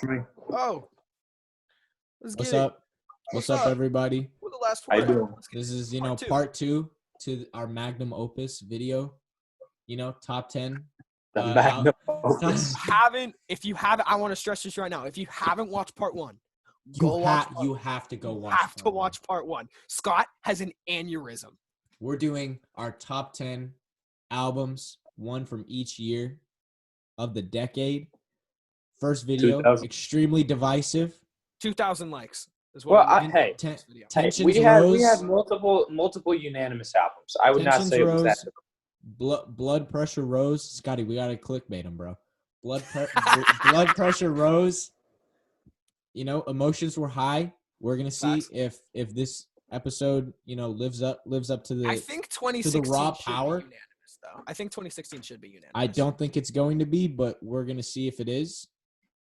Oh, let's What's get it. up? What's up, everybody? We're the last How you one. doing? This is, Part two. part 2 to our magnum opus video. Top 10. The magnum opus. If you haven't, I want to stress this right now. If you haven't watched part one, You have to go watch. Have to watch part one. Scott has an aneurysm. We're doing our top 10 albums, one from each year of the decade. First video, 2000. extremely divisive. 2,000 likes. Is Well, what we're doing Ten- this video. tensions we rose. had multiple unanimous albums. I would not Tensions say it was rose. that. Blood pressure rose. Scotty, we gotta clickbait him, bro. Blood pressure rose. Emotions were high. We're gonna see Facts. if this episode, lives up to the. I think 2016 raw should power. be unanimous, though. I think 2016 should be unanimous. I don't think it's going to be, but we're gonna see if it is.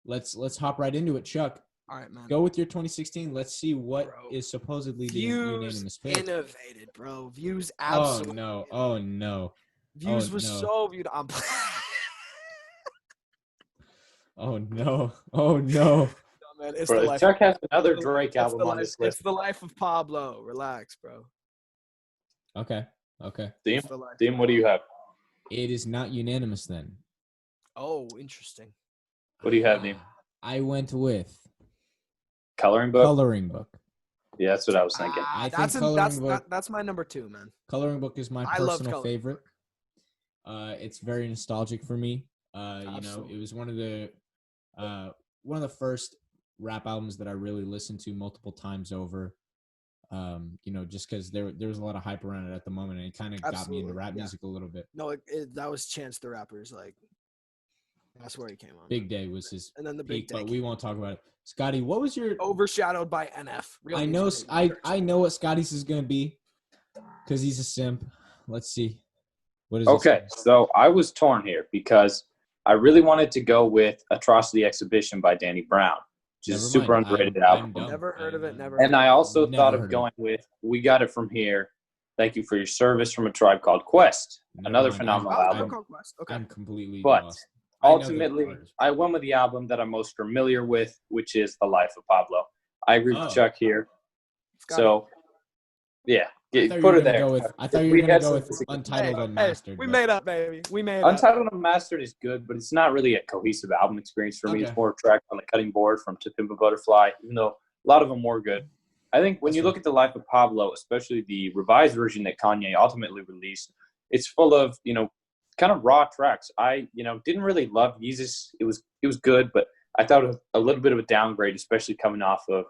Let's hop right into it, Chuck. All right, man. Go with your 2016. Let's see what Bro. is supposedly the Views unanimous pick. innovated, bro. Views Oh absolutely. no! Oh no! Views Oh, was no. so viewed. Oh no! Oh no! Man, it's Bro, the life. Chuck has another it's the- Drake it's album the on life- this list. It's the life of Pablo. Relax, bro. Okay. Dean, It's the life. what do you have? It is not unanimous then. Oh, interesting. What do you have, Dean? I went with Coloring book? Coloring Book. Yeah, that's what I was thinking. I That's think Coloring Book. that's my number 2, man. Coloring Book is my I love personal Coloring favorite. It's very nostalgic for me. Absolutely. It was one of the first rap albums that I really listened to multiple times over. Just because there was a lot of hype around it at the moment, and it kind of got me into Absolutely, rap yeah. music a little bit. No, that was Chance the Rapper's. Like, that's where he came on. Big Day was his and then the big peak, day but came we won't talk about it. Scotty, what was your? overshadowed by NF. Real I Music know Video. I know what Scotty's is gonna be, because he's a simp. Let's see. What is Okay, so I was torn here because I really wanted to go with Atrocity Exhibition by Danny Brown, which is a super underrated album. Never heard of it. Never. And I also Never thought heard of of going with We Got It From Here. Thank You for Your Service from A Tribe Called Quest. Another phenomenal album. Okay. I'm completely But lost. I know the ultimately, artist. I went with the album that I'm most familiar with, which is The Life of Pablo. I agree with Chuck here. Scotty. So, yeah, I thought you put were it gonna there. go with. I thought you We were gonna had go some with disagreement. Untitled Unmastered. We but- made up, baby. We made up. Untitled Unmastered is good, but it's not really a cohesive album experience for me. Okay. It's more tracks on the cutting board from To Pimp a Butterfly, even though a lot of them were good. I think when That's you fair. look at The Life of Pablo, especially the revised version that Kanye ultimately released, it's full of, kind of raw tracks. I, didn't really love Yeezus. It was good, but I thought it was a little bit of a downgrade, especially coming off of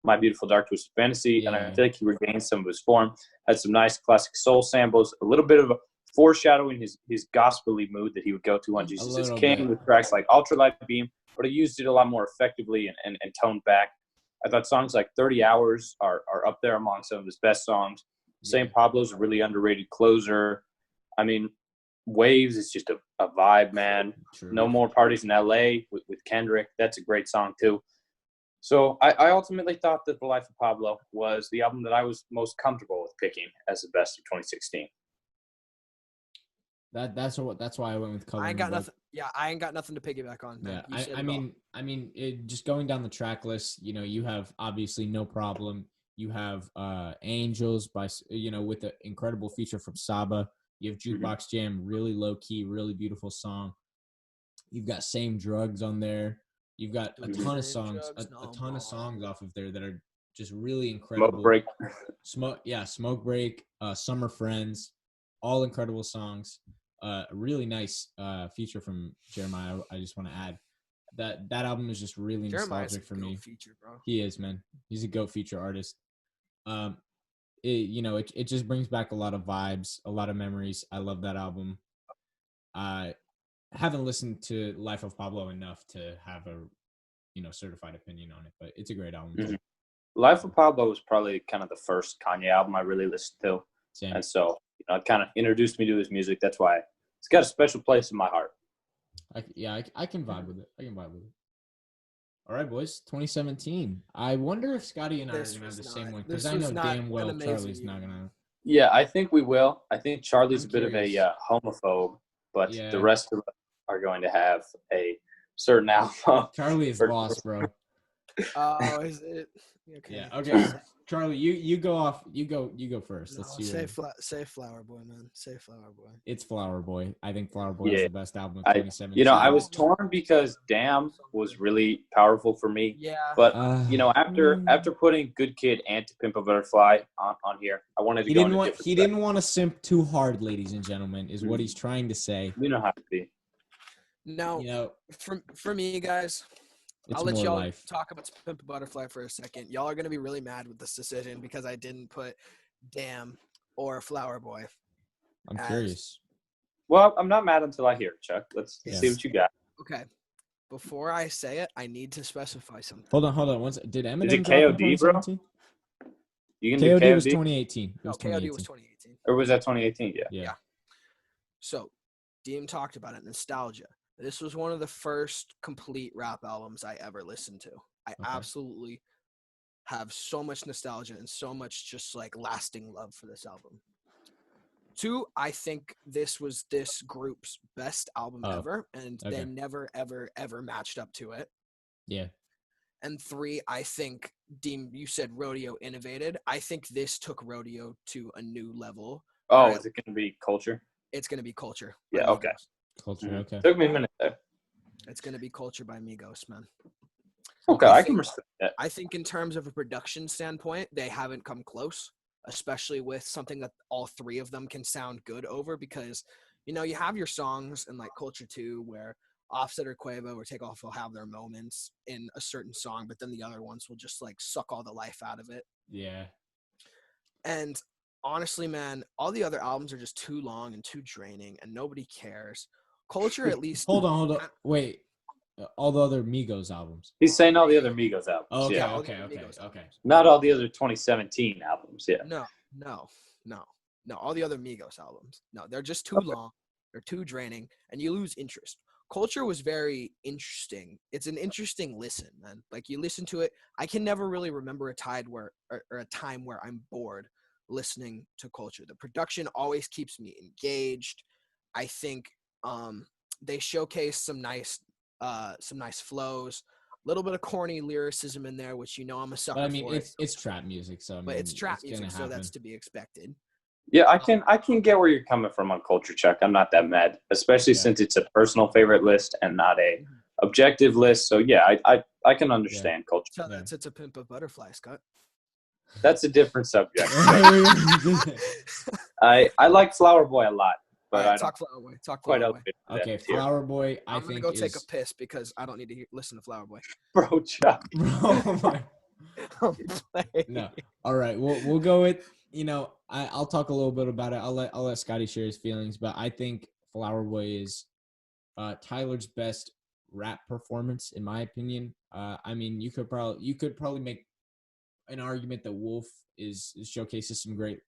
My Beautiful Dark Twisted Fantasy. And I Yeah. feel like he regained some of his form, had some nice classic soul samples, a little bit of a foreshadowing his gospel-y mood that he would go to on Jesus is little King bit. with tracks like Ultralight Beam, but he used it a lot more effectively and toned back. I thought songs like 30 Hours are up there among some of his best songs. St. Pablo's a really underrated closer. I mean, Waves is just a vibe, man. True. No More Parties in L.A. with Kendrick. That's a great song, too. So I ultimately thought that The Life of Pablo was the album that I was most comfortable with picking as the best of 2016. That's why I went with Coloring I ain't got Book. nothing. Yeah, I ain't got nothing to piggyback on. Yeah, Man. You said I mean, just going down the track list, you have obviously No Problem. You have Angels with the incredible feature from Saba. You have Jukebox Jam, really low key, really beautiful song. You've got Same Drugs on there. You've got a ton of Same songs, Drugs, a no ton more. of songs off of there that are just really incredible. Smoke Break. Smoke Break, Summer Friends, all incredible songs. Really nice feature from Jeremiah. I just want to add that album is just really Jeremiah's nostalgic for me. Feature, bro. He is, man. He's a GOAT feature artist. It just brings back a lot of vibes, a lot of memories. I love that album. I haven't listened to Life of Pablo enough to have a certified opinion on it, but it's a great album. Mm-hmm. Life of Pablo was probably kind of the first Kanye album I really listened to. Same. And so, it kind of introduced me to his music. That's why it's got a special place in my heart. I can vibe with it. All right, boys. 2017. I wonder if Scotty and I are going to have the same one, because I know damn well Charlie's not going to. Yeah, I think we will. I think Charlie's I'm a bit curious. of a homophobe, but Yeah. the rest of us are going to have a certain album. Charlie is For- lost, bro. Oh, is it? Okay. Yeah. Okay. Charlie, you go off. You go first. No, Let's see. say Flower Boy, man. Say Flower Boy. It's Flower Boy. I think Flower Boy is Yeah. the best album of I- 2017. I was torn because Damn was really powerful for me. Yeah. But after putting Good Kid and To Pimp a Butterfly on here, I wanted to he go didn't in a want different he didn't want to simp too hard, ladies and gentlemen, is what he's trying to say. You know how to be. Now, You know, for me, guys, it's I'll let more y'all life. talk about Pimp a Butterfly for a second. Y'all are gonna be really mad with this decision because I didn't put Damn or Flower Boy. I'm as- curious. Well, I'm not mad until I hear it, Chuck. Let's Yes. see what you got. Okay. Before I say it, I need to specify something. Hold on. Did Eminem it drop in KOD, bro? 2017? You can do KOD KOD, was 2018. It No, was KOD 2018. was 2018. or was that 2018? Yeah. Yeah. So, Deem talked about it. Nostalgia. This was one of the first complete rap albums I ever listened to. I absolutely have so much nostalgia and so much just like lasting love for this album. 2, I think this was this group's best album Oh, ever, and they okay. never, ever, ever matched up to it. Yeah. And 3, I think, Deem, you said Rodeo innovated. I think this took Rodeo to a new level. Oh, Right. is it going to be Culture? It's going to be Culture. Yeah, by okay. Migos. Culture. Mhm. Okay. Took me a minute there. It's going to be Culture by Migos, man. Okay, I I can think- respect that. I think in terms of a production standpoint, they haven't come close, especially with something that all 3 of them can sound good over because, you have your songs in like Culture 2 where Offset or Quavo or Takeoff will have their moments in a certain song, but then the other ones will just like suck all the life out of it. Yeah. And honestly, man, all the other albums are just too long and too draining and nobody cares. Culture at least Hold on. Wait. All the other Migos albums. He's saying all the other Migos albums. Oh, okay. Yeah. all Okay. the Okay. Migos Okay. Not all the other 2017 albums. Yeah. No. All the other Migos albums. No, they're just too Okay. long. They're too draining, and you lose interest. Culture was very interesting. It's an interesting listen, man. Like you listen to it, I can never really remember a time where I'm bored listening to Culture. The production always keeps me engaged. I think they showcase some nice flows. A little bit of corny lyricism in there, which I'm a sucker But I mean, for. it's trap music, so I But mean, it's trap gonna music, so happen. that's to be expected. Yeah, I can get where you're coming from on Culture, Chuck. I'm not that mad, especially Yeah. since it's a personal favorite list and not a objective list. So yeah, I can understand Culture. So Yeah. that's It's a Pimp of Butterfly, Scott. That's a different subject. I like Flower Boy a lot, but All right, I don't talk Flower Boy. Talk quite Flower Boy. elevate that Okay, tier. Flower Boy. I'm gonna think go is take a piss because I don't need to listen to Flower Boy. Bro, Chuck. Oh my. I'm playing. No. All right. We'll go with I'll talk a little bit about it. I'll let Scotty share his feelings, but I think Flower Boy is Tyler's best rap performance in my opinion. I mean, you could probably make an argument that Wolf is showcases some great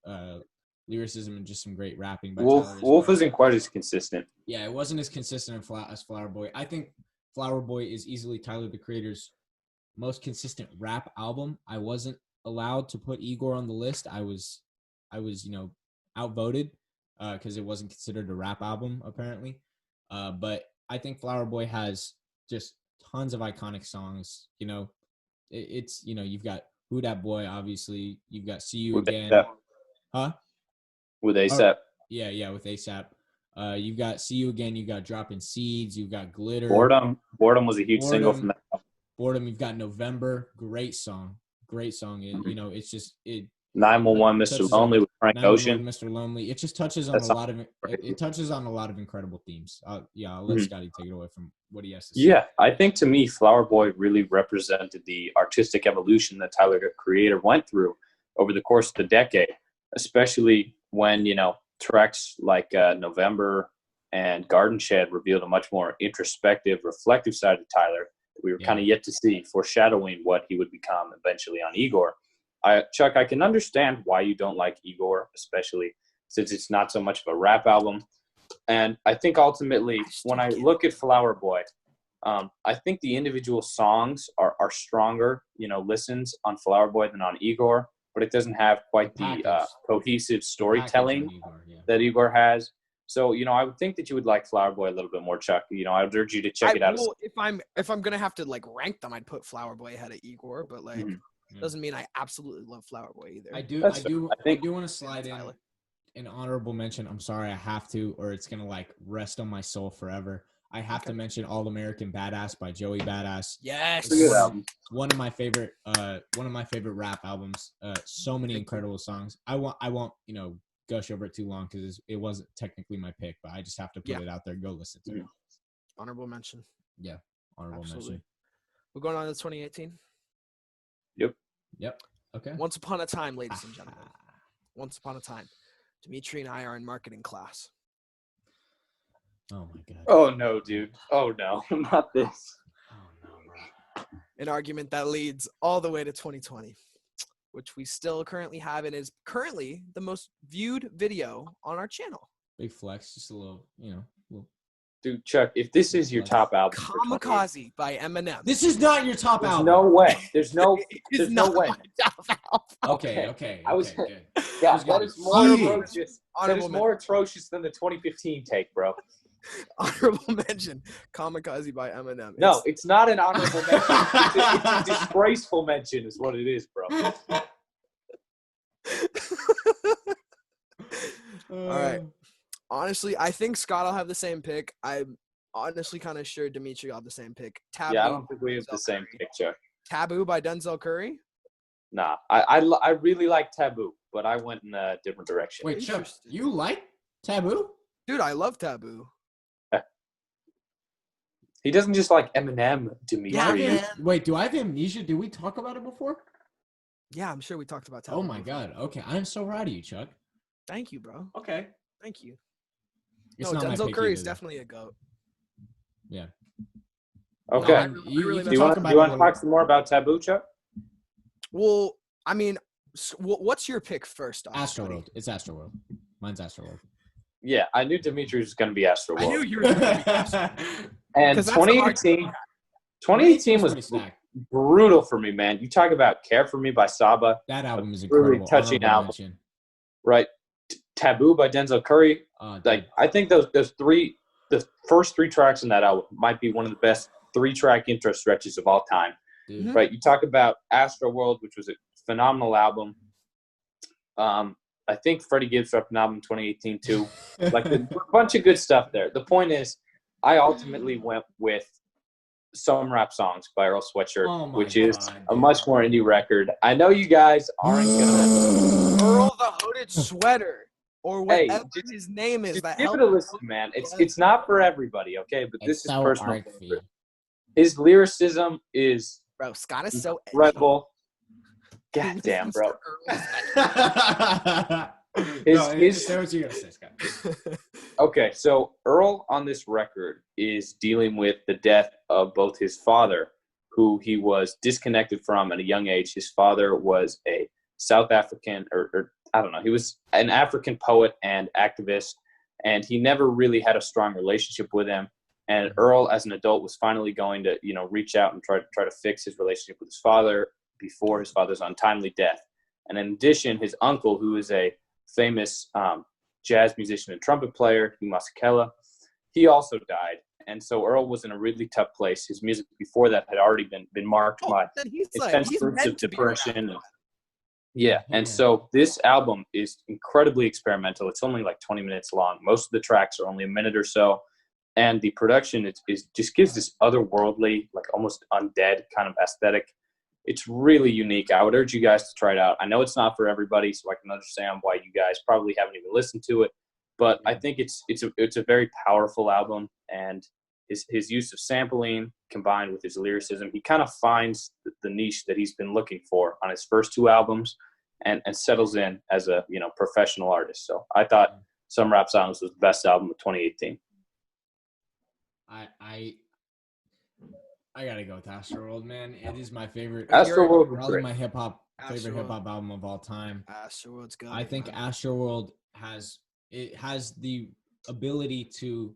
lyricism and just some great rapping by Tyler as Wolf well. isn't quite as consistent. Yeah, it wasn't as consistent as Flower Boy. I think Flower Boy is easily Tyler the Creator's most consistent rap album. I wasn't allowed to put Igor on the list. I was outvoted because it wasn't considered a rap album apparently. But I think Flower Boy has just tons of iconic songs. It's you've got Who Dat Boy, obviously. You've got See You With Again. A$AP. Huh? With ASAP. Yeah, with ASAP. You've got See You Again. You've got Dropping Seeds. You've got Glitter. Boredom was a huge single from that. Boredom. You've got November. Great song. It's just it. 911, Mr. touches Lonely on with Frank 911, Ocean. Mr. Lonely. It just touches on That's a lot of great. it touches on a lot of incredible themes. I'll let Mhm. Scotty take it away from what he has to say. Yeah, I think to me, Flower Boy really represented the artistic evolution that Tyler the Creator went through over the course of the decade, especially when, tracks like November and Garden Shed revealed a much more introspective, reflective side of Tyler that we were Yeah. kind of yet to see, foreshadowing what he would become eventually on Igor. Chuck, I can understand why you don't like Igor, especially since it's not so much of a rap album. And I think ultimately, when I look at Flower Boy, I think the individual songs are stronger, listens on Flower Boy than on Igor, but it doesn't have quite the Package. cohesive Package storytelling on Igor, yeah. that Igor has. So, I would think that you would like Flower Boy a little bit more, Chuck. I would urge you to check it out. Well, if I'm gonna have to like rank them, I'd put Flower Boy ahead of Igor, but like Mhm. doesn't mean I absolutely love Flower Boy either. I do. That's I fair. do. I think- I do want to slide in Tyler. an honorable mention. I'm sorry, I have to, or it's gonna like rest on my soul forever. I have to mention All American Badass by Joey Badass. Yes. It's a good album. One of my favorite rap albums. So many incredible songs. I won't gush over it too long because it wasn't technically my pick, but I just have to put it out there. Go listen to it. Honorable mention. Yeah, honorable Absolutely. mention. We're going on to 2018. Yep. Okay. Once upon a time, ladies and gentlemen. Once upon a time, Dimitri and I are in marketing class. Oh my god. Oh, no, dude. Oh, no. Not this. Oh no, bro. An argument that leads all the way to 2020, which we still currently have and is currently the most viewed video on our channel. Big flex, just a little, little. Dude, Chuck, if this is your top album for 2018, Kamikaze by Eminem. This is not your top there's album. no way. There's no It's no not way. my top album. Okay. I was- good. Yeah, was that gonna is more see. atrocious. That Honorable is more atrocious than the 2015 take, bro. Honorable mention, Kamikaze by Eminem. No, it's not an honorable mention. It's a disgraceful mention is what it is, bro. All right. Honestly, I think Scott will have the same pick. I'm honestly kind of sure Dimitri will have the same pick. Taboo. Yeah, I don't think we have the Denzel same Curry. pick, Chuck. Taboo by Denzel Curry. Nah, I really like Taboo, but I went in a different direction. Wait, Chuck, Interesting. you like Taboo? Dude, I love Taboo. He doesn't just like Eminem, Dimitri. Yeah, man. Wait, do I have amnesia? Did we talk about it before? Yeah, I'm sure we talked about Taboo. Oh my before. god. Okay, I'm so proud of you, Chuck. Thank you, bro. Okay. Thank you. It's No, not my Denzel pick Curry is either, though. definitely a goat. Yeah. Okay. No, I really You like do you talk want about to it a little- talk some more about Taboo, Chuck? Well, I mean, what's your pick first? Off, Astroworld. It's Astroworld. Mine's Astroworld. Yeah, I knew Dimitri was going to be Astro I knew World. you were. Gonna be Astroworld. And 'Cause that's the hard 2018 was pretty stacked. brutal for me, man. You talk about Care For Me by Saba, That album is really incredible. touching Honorable album. mention. right? Taboo by Denzel Curry. Dude. Like, I think the first three tracks in that album might be one of the best 3-track intro stretches of all time. Dude. Mhm. Right? You talk about Astro World, which was a phenomenal album. I think Freddie Gibbs dropped an album in 2018 too. Like a bunch of good stuff there. The point is, I ultimately went with Some Rap Songs by Earl Sweatshirt, Oh my which is God, a dude. much more indie record. I know you guys aren't gonna. Earl the Hooded Sweater, or Hey, whatever just- his name is. Just That give it helped a listen, man. It's not for everybody, okay? But this It's is so personal. artsy. His lyricism is bro. Scott is so incredible. edgy. God damn, bro. No, His- say what you're gonna say, Scott. Okay, so Earl on this record is dealing with the death of both his father, who he was disconnected from at a young age. His father was a South African, or I don't know, he was an African poet and activist, and he never really had a strong relationship with him. And Earl, as an adult, was finally going to, reach out and try to fix his relationship with his father before his father's untimely death. And in addition, his uncle, who is a famous jazz musician and trumpet player, Hugh Masekela, he also died. And so Earl was in a really tough place. His music before that had already been marked by then he's intense he's fruits meant of to be around depression. that. Yeah, and Yeah. so this album is incredibly experimental. It's only like 20 minutes long. Most of the tracks are only a minute or so. And the production is just gives this otherworldly, like almost undead kind of aesthetic. It's really unique. I would urge you guys to try it out. I know it's not for everybody, so I can understand why you guys probably haven't even listened to it. But I think it's a very powerful album, and his use of sampling combined with his lyricism, he kind of finds the niche that he's been looking for on his first two albums, and settles in as a professional artist. So I thought Some Rap Songs was the best album of 2018. I gotta go with Astroworld, man. It is my favorite. Astroworld was Probably great. my favorite Astroworld. hip hop album of all time. Astroworld's good. I think Astroworld has the ability to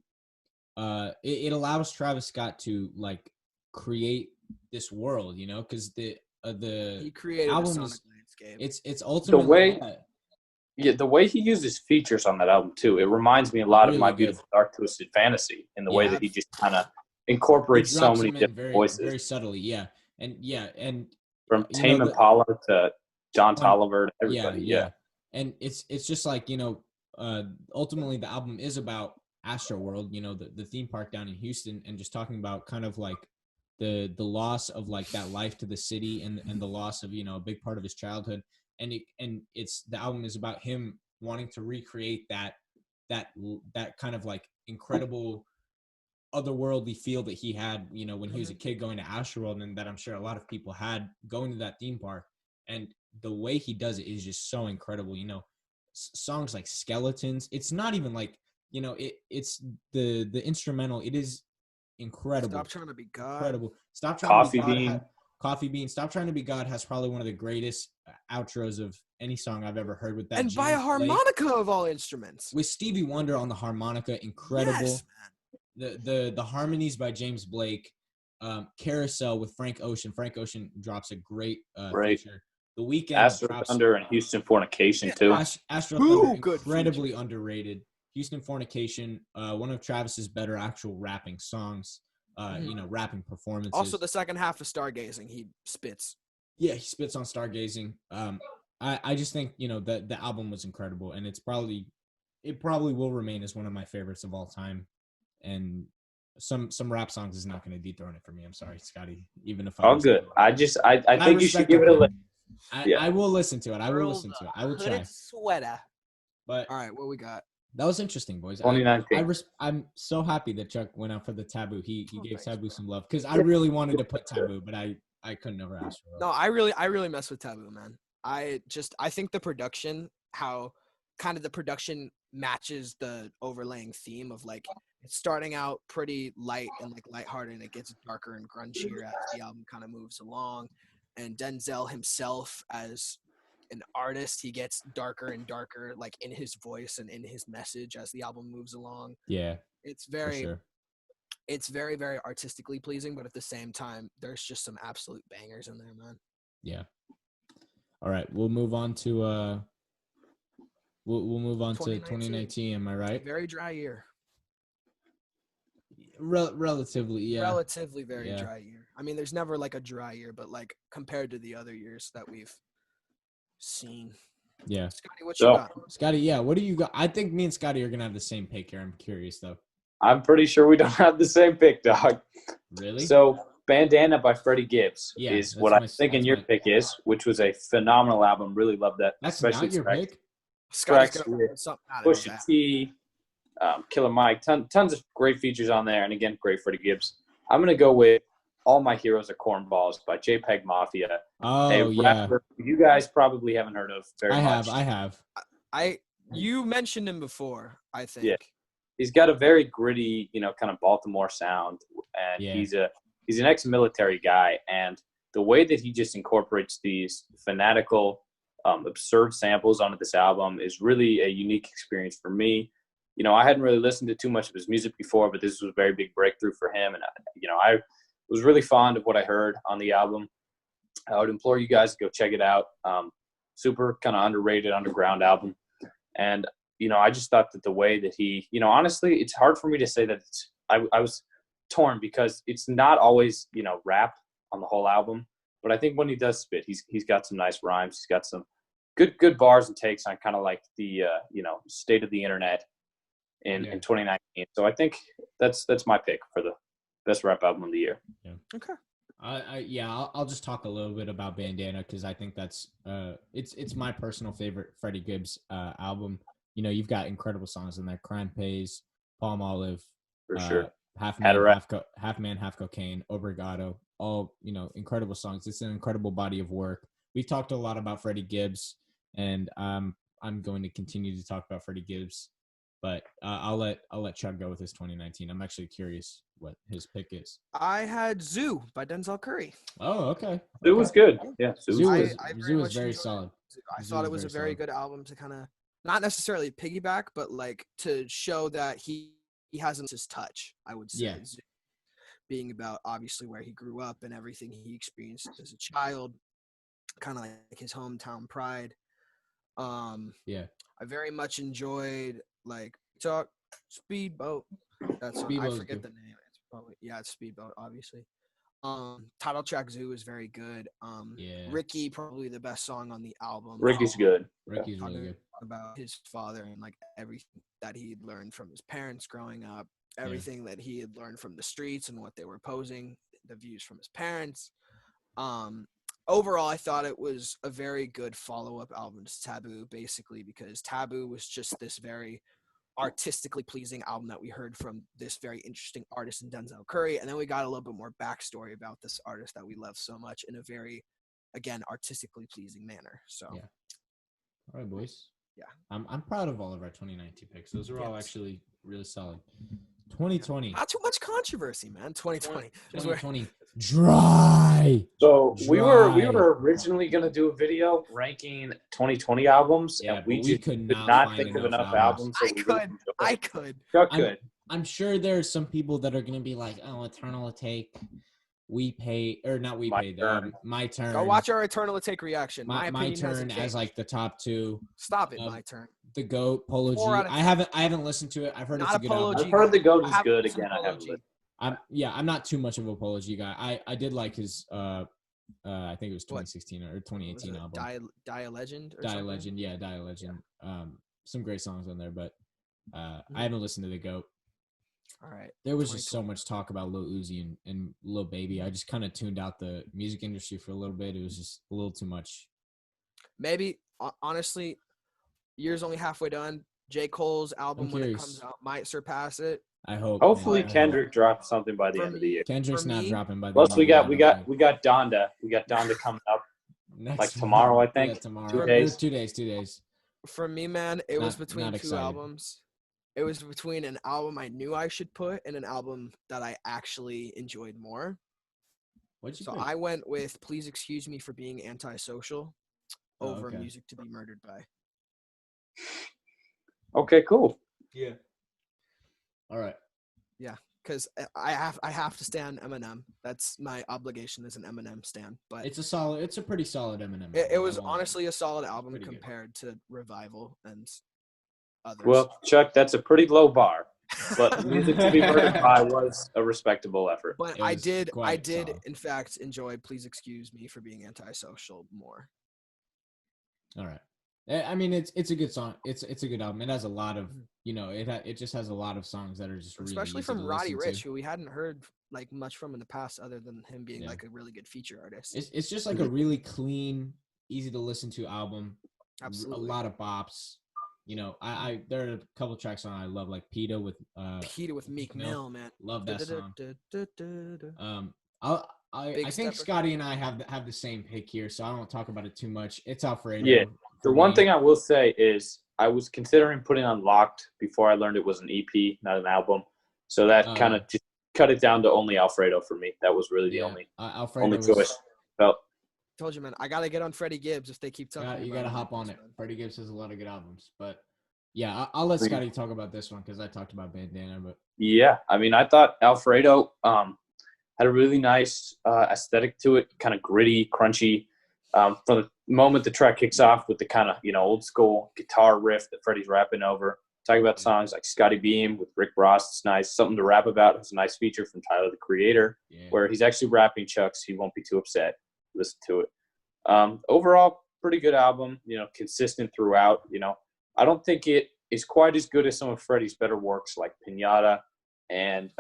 it allows Travis Scott to like create this world, because he the created album a sonic is- landscape. it's ultimately way- Yeah, the way he uses features on that album too, it reminds me a lot of Really My good. Beautiful Dark Twisted Fantasy in the way Yeah. that he just kind of He incorporates so drops many them in different very, voices, very subtly. Yeah. And from you know, Tame Impala to John on Tolliver to yeah, everybody. Yeah, yeah. And it's just like, ultimately the album is about Astroworld, the theme park down in Houston, and just talking about kind of like the loss of like that life to the city, and the loss of, a big part of his childhood. And the album is about him wanting to recreate that kind of like incredible otherworldly feel that he had, when he was a kid going to Astroworld, and that I'm sure a lot of people had going to that theme park. And the way he does it is just so incredible. Songs like Skeletons. It's not even like, it's the instrumental. It is incredible. Stop trying to be God. Incredible. Stop trying Coffee to be Bean. God. Coffee Bean. Stop Trying to Be God has probably one of the greatest outros of any song I've ever heard, with that And by a James Blake harmonica of all instruments. with Stevie Wonder on the harmonica. Incredible. Yes, man. The harmonies by James Blake. Carousel with Frank Ocean. Frank Ocean drops a great Right. feature. The Weeknd Astro drops Thunder and Houston Fornication too. Astro Two Thunder, good incredibly underrated. Houston Fornication, one of Travis's better actual rapping songs. Rapping performances. Also, the second half of Stargazing, he spits. Yeah, he spits on Stargazing. I just think the album was incredible, and it probably will remain as one of my favorites of all time. And some rap songs is not going to dethrone it for me. I'm sorry, Scotty. Even if All good. I think you should give it a listen. I will listen to it. I will listen to it. I will try. Hooded sweater. But All right, what we got? that was interesting, boys. 2019. I'm so happy that Chuck went out for the Taboo. He gave thanks, Taboo some love, because I really wanted to put Taboo, but I couldn't ever ask for it. No, I really mess with Taboo, man. I think the production, how kind of the production matches the overlaying theme of like it's starting out pretty light and like lighthearted, and it gets darker and grungier as the album kind of moves along. And Denzel himself as an artist, he gets darker and darker, like in his voice and in his message as the album moves along. Yeah, It's for very sure. it's very, very artistically pleasing, but at the same time, there's just some absolute bangers in there, man. Yeah. All right, we'll move on to we'll move on to 2019. Am I right? Very dry year. Relatively, yeah. Relatively very dry year. I mean, there's never like a dry year, but like compared to the other years that we've seen. Yeah. Scotty, what you got? Scotty, yeah, what do you got? I think me and Scotty are gonna have the same pick here. I'm curious though. I'm pretty sure we don't have the same pick, dog. Really? So, Bandana by Freddie Gibbs is that's what I'm thinking your pick is, which was a phenomenal album. Really love that. That's especially not your tracks, pick? Scotty's tracks gonna with pull something out of his Pusha ass. T, Killer Mike, tons of great features on there, and again, great Freddie Gibbs. I'm gonna go with All My Heroes Are Cornballs by JPEG Mafia. Oh, yeah. Rapper you guys probably haven't heard of very much. I have. You mentioned him before, I think. Yeah. He's got a very gritty, kind of Baltimore sound, and he's an ex-military guy, and the way that he just incorporates these fanatical, absurd samples onto this album is really a unique experience for me. I hadn't really listened to too much of his music before, but this was a very big breakthrough for him, and I was really fond of what I heard on the album. I would implore you guys to go check it out. Super kind of underrated underground album, and I just thought that the way that he, honestly, it's hard for me to say that I was torn because it's not always, rap on the whole album. But I think when he does spit, he's got some nice rhymes. He's got some good bars and takes on kind of like the, state of the internet in 2019. So I think that's my pick for the best rap album of the year. Yeah. Okay. I'll just talk a little bit about Bandana because I think that's it's my personal favorite Freddie Gibbs album. You've got incredible songs in there: Crime Pays, Palm Olive, For sure. Half Man, Half Cocaine, Obrigado. All incredible songs. It's an incredible body of work. We've talked a lot about Freddie Gibbs, and I'm going to continue to talk about Freddie Gibbs, but I'll let Chuck go with his 2019. I'm actually curious what his pick is. I had Zoo by Denzel Curry. Oh, okay. It was good. Yeah, Zoo was much very enjoyed solid. I Zoo thought was it was a very very solid. good album to kind of not necessarily piggyback, but like to show that he hasn't his touch. I would say, Yeah. Zoo, being about obviously where he grew up and everything he experienced as a child, kind of like his hometown pride. Yeah. I very much enjoyed like Talk Speedboat. That's I Speedboat is forget good. the name. It's probably it's Speedboat, obviously. Title track Zoo is very good. Yeah. Ricky, probably the best song on the album. Ricky's good. Ricky's really Talking good. about his father and like everything that he had learned from his parents growing up, everything that he had learned from the streets and what they were posing, the views from his parents. Overall, I thought it was a very good follow-up album to Taboo, basically, because Taboo was just this very artistically pleasing album that we heard from this very interesting artist in Denzel Curry, and then we got a little bit more backstory about this artist that we love so much in a very, again, artistically pleasing manner. So, Yeah. All right, boys. Yeah. I'm proud of all of our 2019 picks. Those are all Yes. actually really solid. 2020. Not too much controversy, man. 2020. 2020. Dry. So we were Dry. originally gonna do a video ranking 2020 albums, Yeah, and we but we just could could not not find think of enough enough albums. albums. So I we could. really enjoyed I it. could. Chuck I'm- could. I'm sure there's some people that are gonna be like, "Oh, Eternal Take, We Pay, or not We My Paid, Turn. My Turn." Go watch our Eternal Take reaction. My my opinion hasn't Turn as changed. like the top two. Stop it, um, My Turn. The GOAT, Polo G. 4 out of I haven't listened to it. I've heard Not it's a a good Polo album. G I've heard the guy. GOAT I is haven't good. listened to Again, I Polo haven't G. listened. I'm not too much of a Polo G guy. I did like his I think it was What? 2016 or Was 2018 it album. Die a Legend or Die something? Legend, yeah, Die Legend. Some great songs on there, but I haven't listened to the GOAT. All right. There was just so much talk about Lil Uzi and Lil Baby. I just kind of tuned out the music industry for a little bit. It was just a little too much. Maybe, honestly, year's only halfway done. J. Cole's album, when it curious. comes out, might surpass it. I hope. Hopefully, man, I hope. Kendrick drops something by the For end of the me- year. Kendrick's for not me- dropping by the Plus, end we of the year, got I we don't got think. we got Donda. We got Donda coming up Next like tomorrow, I month. think. Yeah, tomorrow. 2 Or days. 2 days. 2 days. For me, man, it was Not- between not two excited. albums. It was between an album I knew I should put and an album that I actually enjoyed more. What'd you So pick? I went with Please Excuse Me for Being Antisocial Oh, over okay. Music to Be Murdered By. Okay, cool. Yeah. All right. Because I have to stand Eminem. That's my obligation as an Eminem stan. But It's a pretty solid Eminem. it album, was I won't lie. honestly a solid album pretty good. compared to Revival and others. Well, Chuck, that's a pretty low bar, but Music to Be Murdered By was a respectable effort. but it I was did quite solid. in fact enjoy Please Excuse Me for Being Antisocial more. All right. I mean, it's a good song. It's a good album. It has a lot of, it just has a lot of songs that are just really Especially easy from to Roddy listen Ricch, to. who we hadn't heard like much from in the past other than him being Yeah. like a really good feature artist. It's just like a really clean, easy to listen to album. Absolutely. A lot of bops. I there are a couple tracks on I love, like PETA with Peter with Meek Mill, man. love that song. Da-da-da-da-da-da. I Big think stepper. Scotty and I have the same pick here, so I won't talk about it too much. It's Alfredo. Yeah. for The one me. thing I will say is I was considering putting Unlocked before I learned it was an EP, not an album. So that kind of just cut it down to only Alfredo for me. That was really the only Alfredo was, choice. Felt Told you, man. I gotta get on Freddie Gibbs if they keep talking. you about gotta him hop like on this, it. man. Freddie Gibbs has a lot of good albums, but yeah, I'll let Agreed. Scotty talk about this one because I talked about Bandana, but Yeah, I mean, I thought Alfredo had a really nice aesthetic to it, kind of gritty, crunchy. From the moment the track kicks off with the kind of old school guitar riff that Freddie's rapping over, talking about songs like Scotty Beam with Rick Ross, it's nice. Something to rap about. It's a nice feature from Tyler the Creator, yeah. where he's actually rapping Chucks. He won't be too upset. Listen to it. Overall, pretty good album. Consistent throughout. I don't think it is quite as good as some of Freddie's better works like Pinata and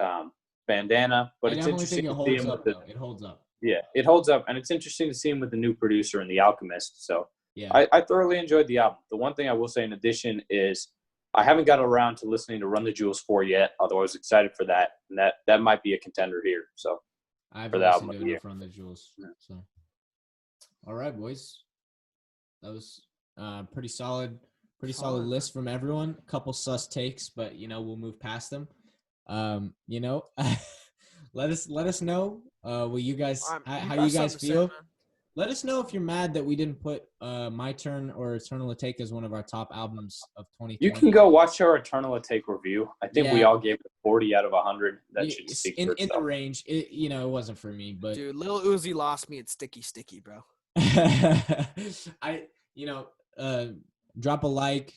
Bandana, but I it's definitely interesting think it to see holds him up. with the Though. It holds up. yeah, it holds up, and it's interesting to see him with the new producer and The Alchemist. So Yeah. I thoroughly enjoyed the album. The one thing I will say in addition is I haven't got around to listening to Run the Jewels 4 yet, although I was excited for that, and that might be a contender here. So I haven't for the listened album to of the enough year. from the Jewels. So, all right, boys. That was pretty solid Solid, list from everyone. A couple sus takes, but we'll move past them. Let us know what you guys how you guys feel. Let us know if you're mad that we didn't put My Turn or Eternal Take as one of our top albums of 2020. you can go watch our Eternal Take review. I think we Yeah. all gave it 40 out of 100. That should It's speak in for the itself. range. It wasn't for me, but Dude, Lil Uzi lost me at Sticky Sticky, bro. drop a like,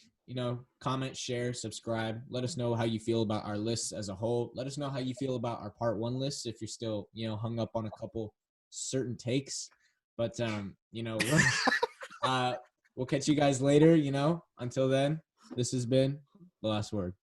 comment, share, subscribe. Let us know how you feel about our lists as a whole. Let us know how you feel about our part 1 lists if you're still, hung up on a couple certain takes. But, we'll catch you guys later, Until then, this has been The Last Word.